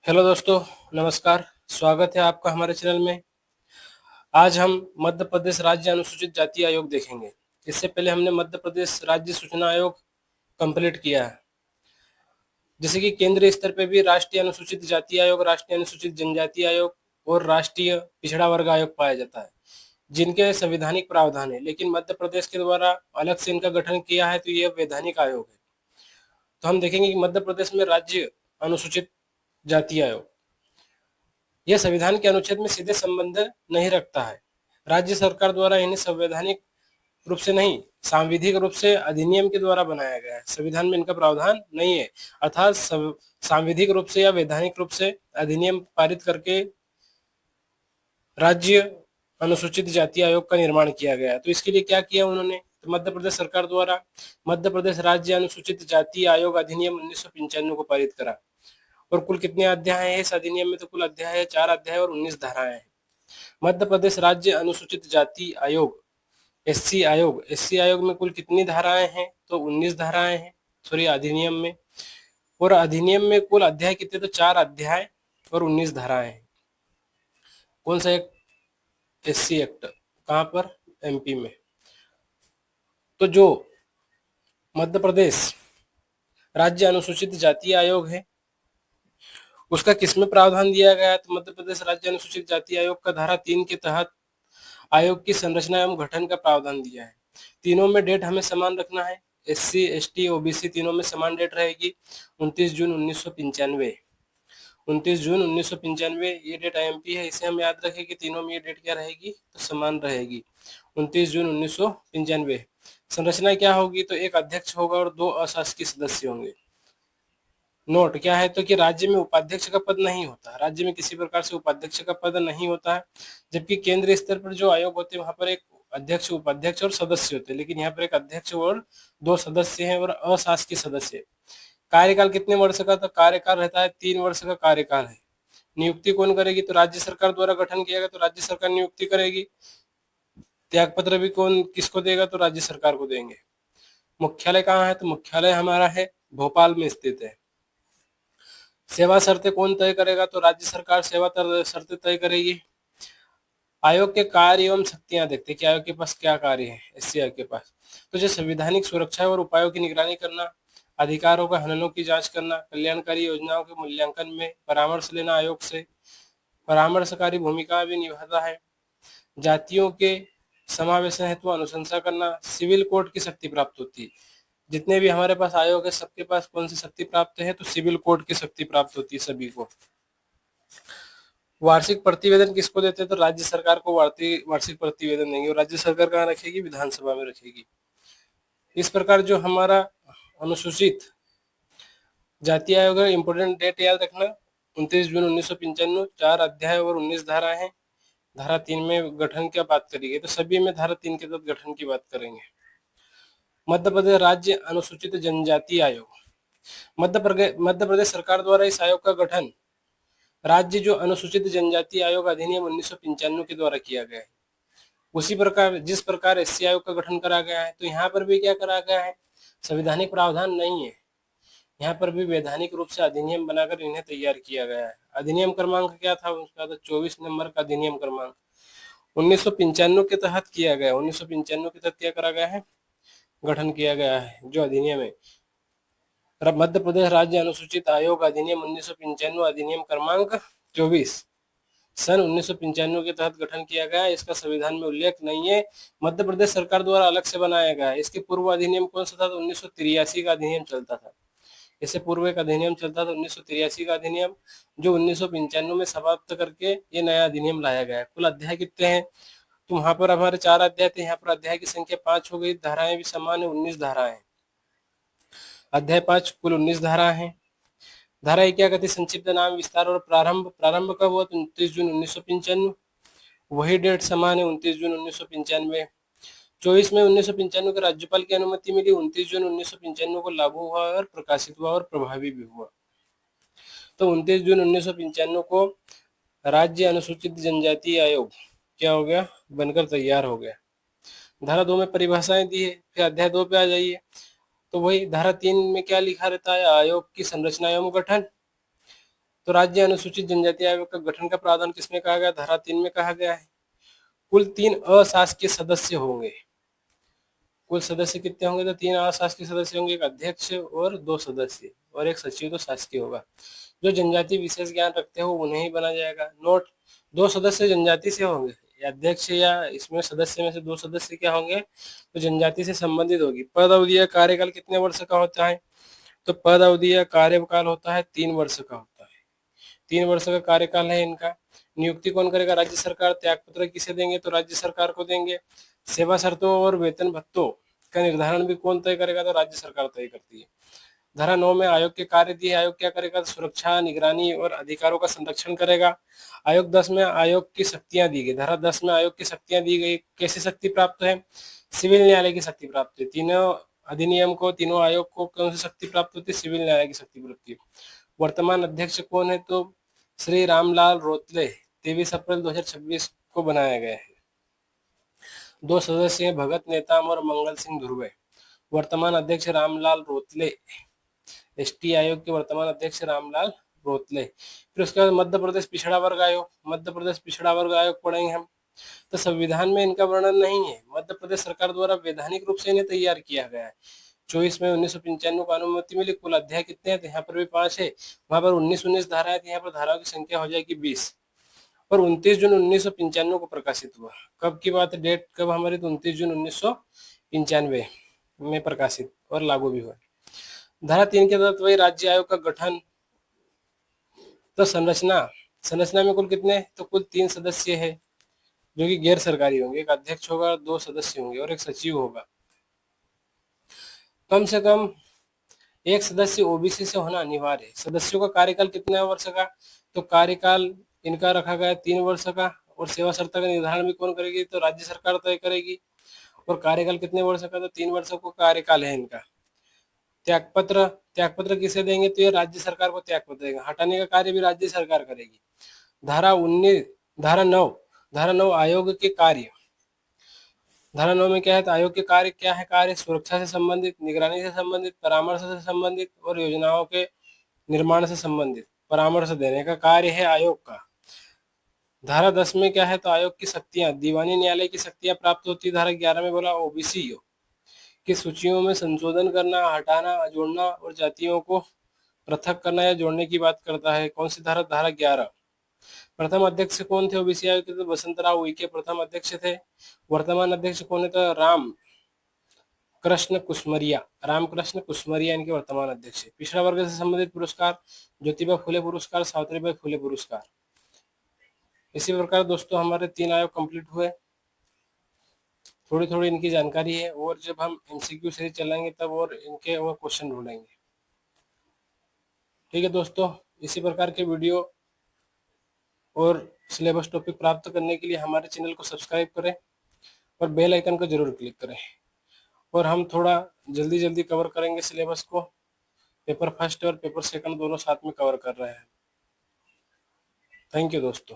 Hello दोस्तों, नमस्कार। स्वागत है आपका हमारे चैनल में। आज हम मध्य प्रदेश राज्य अनुसूचित जाति आयोग देखेंगे। इससे पहले हमने मध्य प्रदेश राज्य सूचना आयोग कंप्लीट किया है। जैसे कि केंद्रीय स्तर पे भी राष्ट्रीय अनुसूचित जाति आयोग, राष्ट्रीय अनुसूचित जनजाति आयोग और राष्ट्रीय पिछड़ा वर्ग आयोग पाया जाता है, जिनके संवैधानिक प्रावधान है। लेकिन मध्य प्रदेश के द्वारा अलग से इनका गठन किया है, तो ये वैधानिक आयोग है। तो हम देखेंगे कि मध्य प्रदेश में राज्य अनुसूचित जाति आयोग यह संविधान के अनुच्छेद में सीधे संबंध नहीं रखता है। राज्य सरकार द्वारा इन्हें संवैधानिक रूप से नहीं, सांविधिक रूप से अधिनियम के द्वारा बनाया गया है। संविधान में इनका प्रावधान नहीं है, अर्थात सांविधिक रूप से या वैधानिक रूप से अधिनियम पारित करके राज्य अनुसूचित जाति आयोग का निर्माण किया गया है। तो इसके लिए क्या किया उन्होंने, तो मध्य प्रदेश सरकार द्वारा मध्य प्रदेश राज्य अनुसूचित जाति आयोग अधिनियम 1995 को पारित करा। और कुल कितने अध्याय हैं इस अधिनियम में, तो कुल अध्याय है 4 अध्याय और 19 धाराएं हैं। मध्य प्रदेश राज्य अनुसूचित जाति आयोग एससी आयोग में कुल कितनी धाराएं हैं, तो 19 धाराएं हैं सॉरी अधिनियम में। और अधिनियम में कुल अध्याय कितने, तो 4 अध्याय और 19 धाराएं हैं। कौन सा एक एससी एक्ट, कहां पर, एमपी में। तो जो मध्य प्रदेश राज्य अनुसूचित जाति आयोग है, उसका किसमें प्रावधान दिया गया है, तो मध्य प्रदेश राज्य अनुसूचित जाति आयोग का धारा 3 के तहत आयोग की संरचना एवं गठन का प्रावधान दिया है। तीनों में डेट हमें समान रखना है। एससी, एसटी, ओबीसी तीनों में समान डेट रहेगी, 29 जून 1995। 29 जून 1995 ये डेट आईएमपी है, इसे हम याद रखें कि तीनों में ये डेट क्या रहेगी, तो समान रहेगी, 29 जून 1995। संरचना क्या होगी, तो एक अध्यक्ष होगा और 2 अशासकीय सदस्य होंगे। नोट क्या है, तो कि राज्य में उपाध्यक्ष का पद नहीं होता, राज्य में किसी प्रकार से उपाध्यक्ष का पद नहीं होता है। जबकि केंद्रीय स्तर पर जो आयोग होते हैं वहां पर एक अध्यक्ष, उपाध्यक्ष और सदस्य होते हैं, लेकिन यहाँ पर एक अध्यक्ष और 2 सदस्य हैं और अशासकीय सदस्य। कार्यकाल कितने वर्ष का, तो कार्यकाल रहता है 3 वर्ष का कार्यकाल है। नियुक्ति कौन करेगी, तो राज्य सरकार द्वारा गठन किया गया तो राज्य सरकार नियुक्ति करेगी। त्यागपत्र भी कौन किसको देगा, तो राज्य सरकार को देंगे। मुख्यालय कहाँ है, तो मुख्यालय हमारा है भोपाल में स्थित है। सेवा शर्तें कौन तय करेगा, तो राज्य सरकार सेवा शर्तें तय करेगी। आयोग के कार्य एवं शक्तियां देखते हैं कि आयोग के पास क्या कार्य है एससी आयोग के पास। तो जो संवैधानिक सुरक्षा और उपायों की निगरानी करना, अधिकारों का हननों की जांच करना, कल्याणकारी योजनाओं के मूल्यांकन में परामर्श लेना, आयोग से परामर्शकारी भूमिका भी निभाता है। जातियों के समावेशन हेतु अनुशंसा करना, सिविल कोर्ट की शक्ति प्राप्त होती है। जितने भी हमारे पास आयोग है सबके पास कौन सी शक्ति प्राप्त है, तो सिविल कोर्ट की शक्ति प्राप्त होती है सभी को। वार्षिक प्रतिवेदन किसको देते हैं, तो राज्य सरकार को वार्षिक प्रतिवेदन देंगे, और राज्य सरकार कहाँ रखेगी, विधानसभा में रखेगी। इस प्रकार जो हमारा अनुसूचित जाति आयोग है, इंपोर्टेंट डेट याद रखना, 29 जून 1995, 4 अध्याय और 19 धारा है। धारा 3 में गठन की बात करेंगे, तो सभी में धारा 3 के तहत गठन की बात करेंगे। मध्य प्रदेश राज्य अनुसूचित जनजाति आयोग, मध्य प्रदेश सरकार द्वारा इस आयोग का गठन राज्य जो अनुसूचित जनजाति आयोग अधिनियम 1995 के द्वारा किया गया है। उसी प्रकार जिस प्रकार एससी आयोग का गठन करा गया है, तो यहाँ पर भी क्या करा गया है, संवैधानिक प्रावधान नहीं है, यहाँ पर भी वैधानिक रूप से अधिनियम बनाकर इन्हें तैयार किया गया है। अधिनियम क्रमांक क्या था उसका, तो 24 नंबर का अधिनियम क्रमांक 1995 के तहत किया गया। 1995 के तहत क्या करा गया है, गठन किया गया है जो अधिनियम है। मध्य प्रदेश राज्य अनुसूचित आयोग अधिनियम 1995 अधिनियम क्रमांक 24 सन 1995 के तहत गठन किया गया है। इसका संविधान में उल्लेख नहीं है, मध्य प्रदेश सरकार द्वारा अलग से बनाया गया है। इसके पूर्व अधिनियम कौन सा था, तो 1983 का अधिनियम चलता था। इससे पूर्व एक अधिनियम चलता था 1983 का अधिनियम, जो 1995 में समाप्त करके ये नया अधिनियम लाया गया है। कुल अध्याय कितने हैं, तो वहां पर हमारे 4 अध्याय थे, यहाँ पर अध्याय की संख्या 5 हो गई। धाराएं भी समान है, 19 धाराएं। अध्याय 5 कुल 19 धारा है। धारा क्या कहती है, संक्षिप्त नाम, विस्तार और प्रारंभ कब हुआ, तो 29 जून 1995। वही डेट समान है, 29 जून 1995। 24 मई 1995 को राज्यपाल की अनुमति मिली, 29 जून 1995 को लागू हुआ और प्रकाशित हुआ और प्रभावी भी हुआ। तो 29 जून 1995 को राज्य अनुसूचित जनजाति आयोग क्या हो गया, बनकर तैयार हो गया। धारा 2 में परिभाषाएं दी है, फिर अध्याय 2 पे आ जाइए। तो वही धारा 3 में क्या लिखा रहता है, आयोग की संरचना एवं गठन। तो राज्य अनुसूचित जनजाति आयोग का गठन का प्रावधान किसमें कहा गया? धारा 3 में कहा गया है। कुल 3 अशासकीय सदस्य होंगे। कुल सदस्य कितने होंगे? तो 3 अशासकीय सदस्य होंगे, एक अध्यक्ष और 2 सदस्य और एक सचिव तो शासकीय होगा। जो जनजाति विशेष ज्ञान रखते हो उन्हें ही बना जाएगा। नोट, 2 सदस्य जनजाति से होंगे, या अध्यक्ष या इसमें सदस्य में से 2 सदस्य क्या होंगे? तो जनजाति से संबंधित होगी। पद अवधि या कार्यकाल कितने वर्ष का होता है? तो पद अवधि या कार्यकाल होता है 3 वर्ष का होता है। 3 वर्ष का कार्यकाल है इनका। नियुक्ति कौन करेगा? राज्य सरकार। त्यागपत्र किसे देंगे? तो राज्य सरकार को देंगे। सेवा शर्तों और वेतन भत्तों का निर्धारण भी कौन तय करेगा? तो राज्य सरकार तय करती है। धारा 9 में आयोग के कार्य दिए। आयोग क्या करेगा? तो सुरक्षा, निगरानी और अधिकारों का संरक्षण करेगा। आयोग 10 में आयोग की शक्तियां दी गई। धारा 10 में आयोग की शक्तियां दी गई। कैसी शक्ति प्राप्त है? सिविल न्यायालय की शक्ति प्राप्त है। तीनों अधिनियम को, तीनों आयोग को कौन सी शक्ति प्राप्त होती है? सिविल न्यायालय की शक्ति प्राप्त है। वर्तमान अध्यक्ष कौन है? तो श्री रामलाल रोतले 23 अप्रैल 2026 को बनाया गया है। 2 सदस्य हैं, भगत नेताम और मंगल सिंह धुर्वे। वर्तमान अध्यक्ष रामलाल रोतले, एसटी आयोग के वर्तमान अध्यक्ष रामलाल रोतले। फिर उसके बाद मध्य प्रदेश पिछड़ा वर्ग आयोग। मध्य प्रदेश पिछड़ा वर्ग आयोग पढ़ेंगे हम। तो संविधान में इनका वर्णन नहीं है, मध्य प्रदेश सरकार द्वारा वैधानिक रूप से इन्हें तैयार किया गया है। 24 में 1995 को अनुमति मिली। कुल अध्याय कितने हैं? तो यहाँ पर भी 5 है। वहां पर 19 धारा है, तो यहाँ पर धाराओं की संख्या हो जाएगी 20। और 29 जून 1995 को प्रकाशित हुआ। कब की बात है? डेट कब हमारी? तो 29 जून 1995 में प्रकाशित और लागू भी हुआ। धारा 3 के तहत वही राज्य आयोग का गठन। तो संरचना में कुल कितने? तो कुल 3 सदस्य है जो कि गैर सरकारी होंगे। एक अध्यक्ष होगा, 2 सदस्य होंगे और एक सचिव होगा। कम से कम एक सदस्य ओबीसी से होना अनिवार्य है। सदस्यों का कार्यकाल कितना वर्ष का? तो कार्यकाल इनका रखा गया 3 वर्ष का। और सेवा शर्त का निर्धारण भी कौन करेगी? तो राज्य सरकार तय करेगी। और कार्यकाल कितने वर्ष का? तो 3 वर्षों का कार्यकाल है इनका। त्यागपत्र किसे देंगे? तो ये राज्य सरकार को त्यागपत्र देगा। हटाने का कार्य भी राज्य सरकार करेगी। धारा 9 आयोग के कार्य। धारा 9 में क्या है? तो आयोग के कार्य क्या है? कार्य सुरक्षा से संबंधित, निगरानी से संबंधित, परामर्श से संबंधित और योजनाओं के निर्माण से संबंधित परामर्श देने का कार्य है आयोग का। धारा 10 में क्या है? तो आयोग की शक्तियां, दीवानी न्यायालय की शक्तियां प्राप्त होती है। धारा 11 में बोला ओबीसी की सूचियों में संशोधन करना, हटाना, जोड़ना और जातियों को पृथक करना या जोड़ने की बात करता है। कौन सी धारा? धारा 11। प्रथम अध्यक्ष कौन थे ओबीसी आयोग के? तो बसंतराव उइके प्रथम अध्यक्ष थे। वर्तमान अध्यक्ष कौन है? तो रामकृष्ण कुसमरिया इनके वर्तमान अध्यक्ष है। पिछड़ा वर्ग से संबंधित पुरस्कार, ज्योतिबा फुले पुरस्कार, सावित्रीबाई फुले पुरस्कार। इसी प्रकार दोस्तों हमारे 3 आयोग कंप्लीट हुए। थोड़ी थोड़ी इनकी जानकारी है, और जब हम एमसीक्यू सीरीज चलाएंगे तब और इनके और क्वेश्चन ढूंढेंगे। ठीक है दोस्तों, इसी प्रकार के वीडियो और सिलेबस टॉपिक प्राप्त करने के लिए हमारे चैनल को सब्सक्राइब करें और बेल आइकन को जरूर क्लिक करें। और हम थोड़ा जल्दी जल्दी कवर करेंगे सिलेबस को। पेपर फर्स्ट और पेपर सेकंड दोनों साथ में कवर कर रहे हैं। थैंक यू दोस्तों।